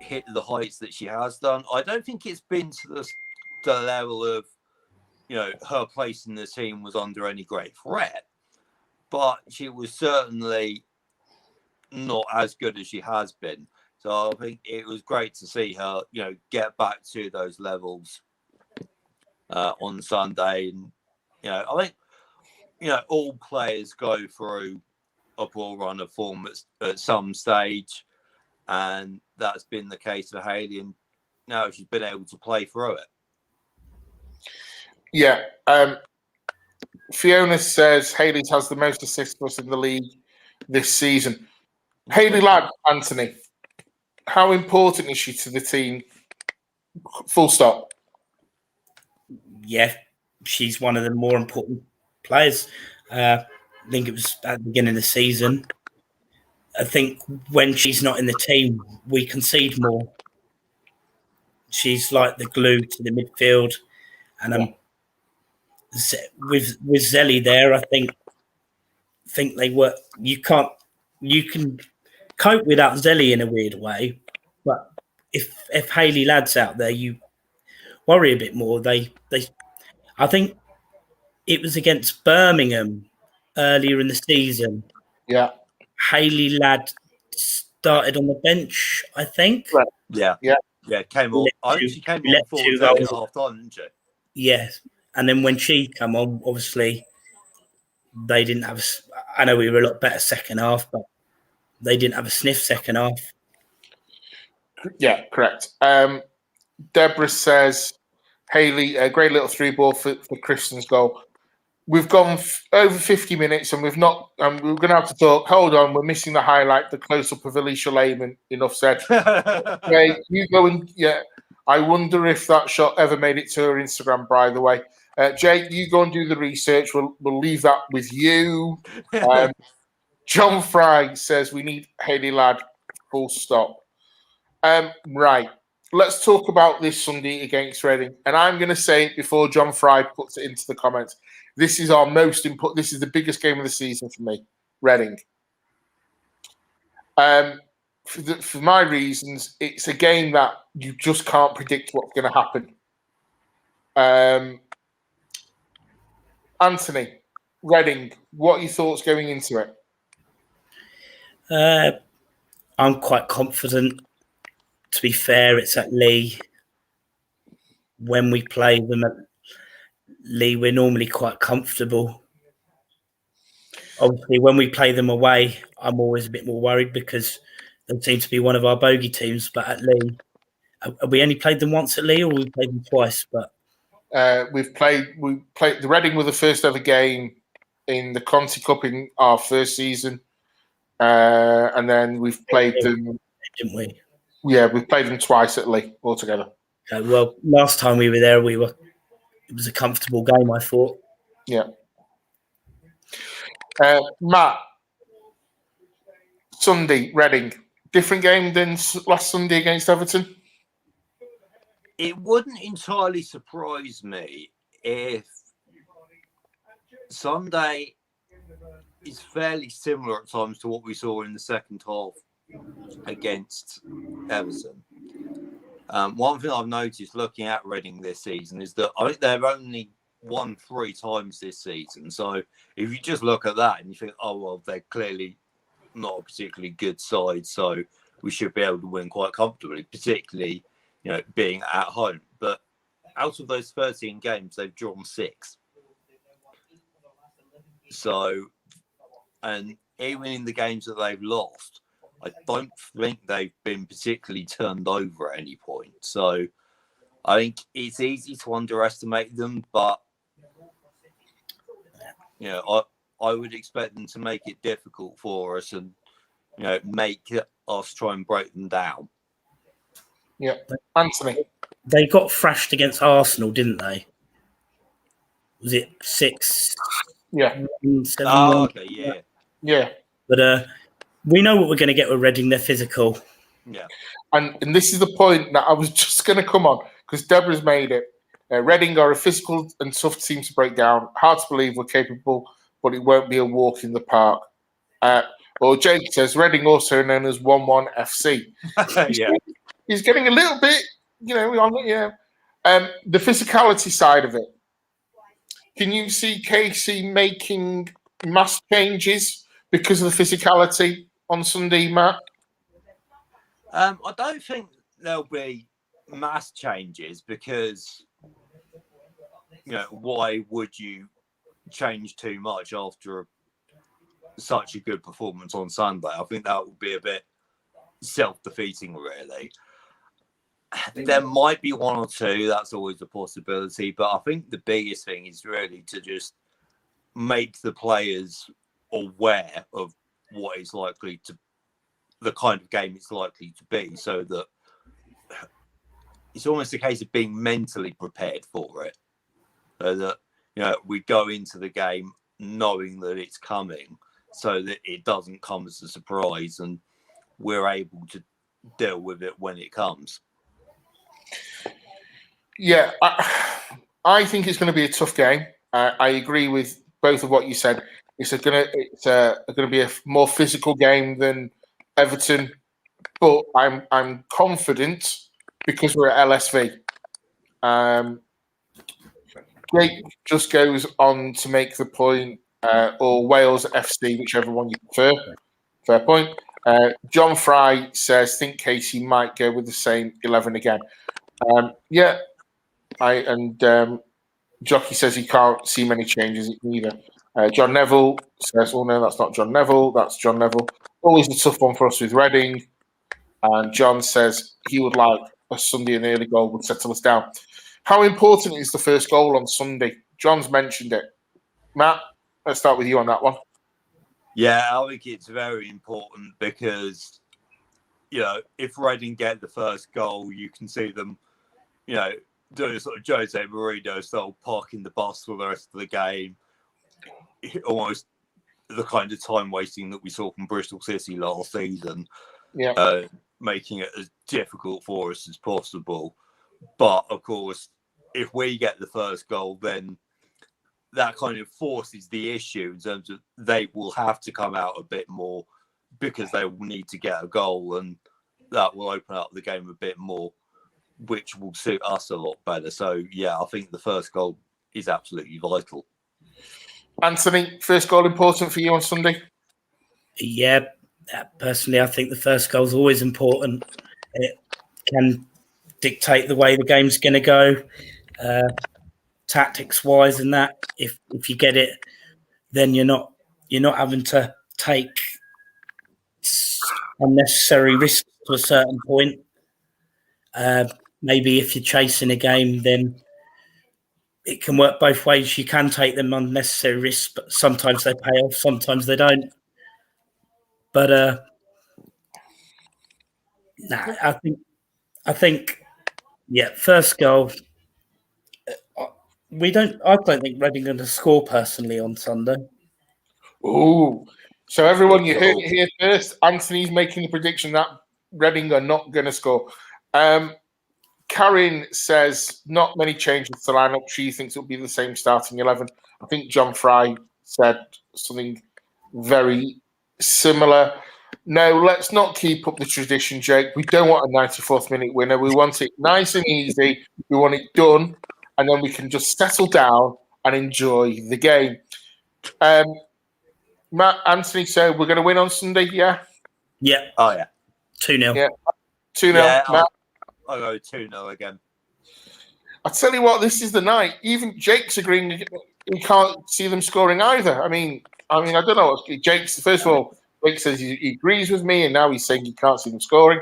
hit the heights that she has done. I don't think it's been to the level of her place in the team was under any great threat, but she was certainly not as good as she has been. So I think it was great to see her, get back to those levels on Sunday. And, I think, all players go through a poor run of form at some stage. And that's been the case for Hayley. And now she's been able to play through it. Yeah. Fiona says Hayley has the most assists for us in the league this season. Hayley Ladd, Anthony, how important is she to the team? Full stop. Yeah, she's one of the more important players. I think it was at the beginning of the season. I think when she's not in the team, we concede more. She's like the glue to the midfield, and with Zelly there, I think they work. You can cope without Zelly in a weird way, but if Hayley Ladd's out there, you worry a bit more. I think it was against Birmingham earlier in the season. Yeah. Hayley Ladd started on the bench, I think. Right. Yeah. Came on. I think she came on for at half time, didn't she? Yes, and then when she come on, obviously they didn't have. I know we were a lot better second half, but they didn't have a sniff second half. Yeah, correct. Deborah says, Hayley, a great little through ball for Kristen's goal. We've gone over 50 minutes and we've not. We're going to have to talk. Hold on, we're missing the highlight, the close up of Alicia Lehman. Enough said. Okay, you go and I wonder if that shot ever made it to her Instagram. By the way, Jake, you go and do the research. We'll leave that with you. John Fry says we need Hayley Ladd. Full stop. Right. Let's talk about this Sunday against Reading. And I'm going to say it before John Fry puts it into the comments. This is our most important. This is the biggest game of the season for me, Reading. For my reasons, it's a game that you just can't predict what's going to happen. Anthony, Reading, what are your thoughts going into it? I'm quite confident. To be fair, it's at Lee. When we play them at Lee, we're normally quite comfortable. Obviously, when we play them away, I'm always a bit more worried because they seem to be one of our bogey teams. But at Lee, we only played them once at Lee, or we played them twice? But we played the Reading were the first ever game in the Conti Cup in our first season, and then we've played them, didn't we? Yeah, we've played them twice at Lee altogether. Well, last time we were there, it was a comfortable game, I thought. Yeah. Matt, Sunday, Reading, different game than last Sunday against Everton? It wouldn't entirely surprise me if Sunday is fairly similar at times to what we saw in the second half against Everton. One thing I've noticed looking at Reading this season is that I think they've only won 3 times this season. So if you just look at that and you think, oh, well, they're clearly not a particularly good side, so we should be able to win quite comfortably, particularly, being at home. But out of those 13 games, they've drawn 6. So, and even in the games that they've lost, I don't think they've been particularly turned over at any point. So I think it's easy to underestimate them, but I would expect them to make it difficult for us and make us try and break them down. Yeah, Anthony. They got thrashed against Arsenal, didn't they? Was it 6? Yeah. 7? Okay, yeah. But we know what we're going to get with Reading. They're physical. Yeah. And this is the point that I was just going to come on because Deborah's made it. Reading are a physical and tough team to break down. Hard to believe we're capable, but it won't be a walk in the park. Or Jake says Reading, also known as 1-1 FC. He's getting a little bit, the physicality side of it. Can you see Casey making mass changes because of the physicality on Sunday, Matt? I don't think there'll be mass changes because, why would you change too much after such a good performance on Sunday? I think that would be a bit self-defeating, really. There might be 1 or 2. That's always a possibility. But I think the biggest thing is really to just make the players aware of what it's likely to, the kind of game it's likely to be, so that it's almost a case of being mentally prepared for it. So that, we go into the game knowing that it's coming, so that it doesn't come as a surprise and we're able to deal with it when it comes. Yeah, I think it's going to be a tough game. I agree with both of what you said. It's going to be a more physical game than Everton, but I'm confident because we're at LSV. Jake just goes on to make the point, or Wales FC, whichever one you prefer. Fair point. John Fry says, think Casey might go with the same 11 again. Jockey says he can't see many changes either. John Neville says, oh no, that's not John Neville, that's John Neville. Always a tough one for us with Reading. And John says he would like a Sunday and early goal would settle us down. How important is the first goal on Sunday? John's mentioned it. Matt, let's start with you on that one. Yeah, I think it's very important because, if Reading get the first goal, you can see them, doing sort of Jose Mourinho style, parking the bus for the rest of the game. Almost the kind of time wasting that we saw from Bristol City last season. Yeah. Making it as difficult for us as possible. But of course, if we get the first goal, then that kind of forces the issue in terms of they will have to come out a bit more because they will need to get a goal, and that will open up the game a bit more, which will suit us a lot better. So, yeah, I think the first goal is absolutely vital. Anthony, first goal important for you on Sunday? Yeah, personally, I think the first goal is always important. It can dictate the way the game's going to go, tactics-wise, and that. If you get it, then you're not having to take unnecessary risks to a certain point. Maybe if you're chasing a game, then it can work both ways. You can take them unnecessary risks, but sometimes they pay off, sometimes they don't. But I think, yeah, first goal. I don't think Reading are going to score personally on Sunday. Oh, so everyone, you heard it here first. Anthony's making the prediction that Reading are not going to score. Karen says not many changes to lineup. She thinks it'll be the same starting 11. I think John Fry said something very similar. No, let's not keep up the tradition, Jake. We don't want a 94th minute winner. We want it nice and easy. We want it done, and then we can just settle down and enjoy the game. Matt, Anthony, so we're going to win on Sunday, yeah? Yeah. Oh, yeah. 2-0. Yeah. 2-0. Yeah, Matt? I'll go 2-0 again. I tell you what, this is the night. Even Jake's agreeing he can't see them scoring either. I mean, I don't know. Jake's, first of all, Jake says he agrees with me, and now he's saying he can't see them scoring.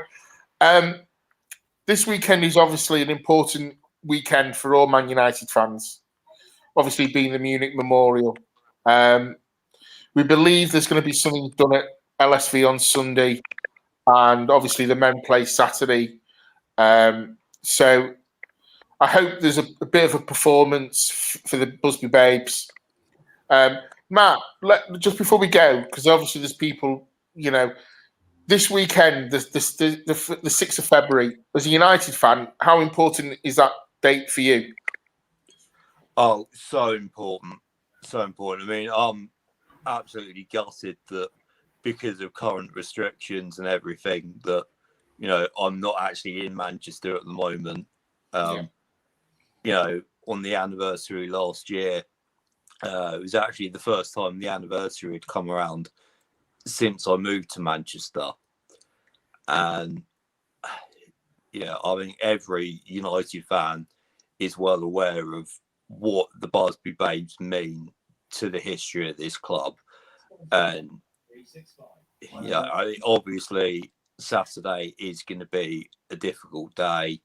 This weekend is obviously an important weekend for all Man United fans, obviously being the Munich Memorial. We believe there's going to be something done at LSV on Sunday, and obviously the men play Saturday. So I hope there's a bit of a performance for the Busby Babes. Matt, just before we go, because obviously there's people, this weekend, the 6th of February, as a United fan, how important is that date for you? Oh, so important. So important. I mean, I'm absolutely gutted that because of current restrictions and everything that, I'm not actually in Manchester at the moment. On the anniversary last year, it was actually the first time the anniversary had come around since I moved to Manchester. And, I think every United fan is well aware of what the Busby Babes mean to the history of this club. And, obviously Saturday is going to be a difficult day.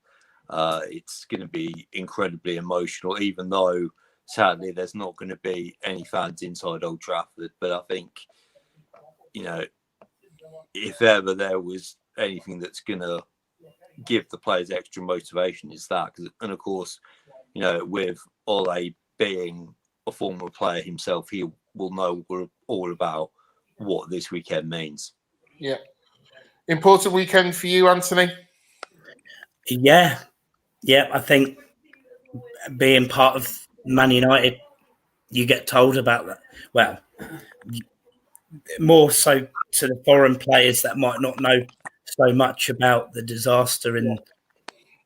It's going to be incredibly emotional, even though sadly, there's not going to be any fans inside Old Trafford. But I think, if ever there was anything that's going to give the players extra motivation, is that. And of course, with Ole being a former player himself, he will know all about what this weekend means. Yeah. Important weekend for you, Anthony? Yeah. I think being part of Man United, you get told about that. Well, more so to the foreign players that might not know so much about the disaster,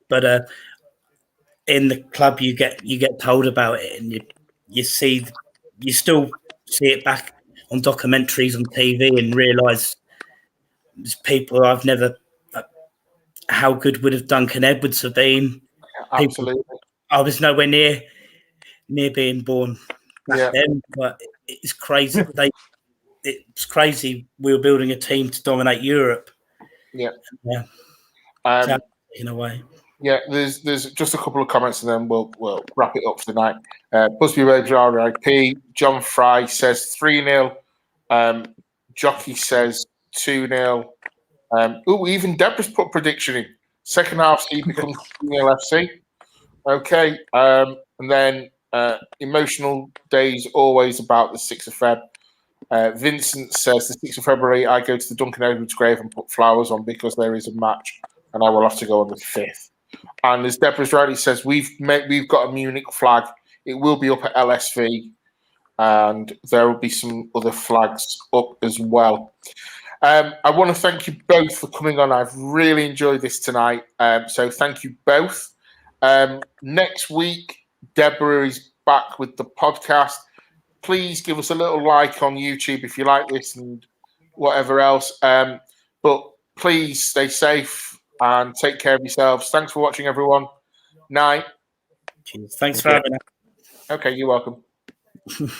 but in the club you get told about it, and you still see it back on documentaries on TV and realise there's people I've never. How good would have Duncan Edwards have been? Absolutely. I was nowhere near being born back then, but it's crazy. It's crazy. We were building a team to dominate Europe. Yeah. In a way. Yeah, there's just a couple of comments and then we'll wrap it up for the night. Busby Waves RIP. John Fry says 3-0. Jockey says 2-0. Even Deborah's put prediction in. Second half, Steve becomes 2-0 FC. Okay. And then emotional days always about the 6th of Feb. Vincent says the 6th of February, I go to the Duncan Edwards grave and put flowers on because there is a match and I will have to go on the 5th. And as Deborah's rightly says, we've got a Munich flag. It will be up at LSV, and there will be some other flags up as well. I want to thank you both for coming on. I've really enjoyed this tonight. So thank you both. Next week, Deborah is back with the podcast. Please give us a little like on YouTube if you like this and whatever else. But please stay safe and take care of yourselves. Thanks for watching, everyone. Night. Cheers. Thanks for having us. Okay, you're welcome.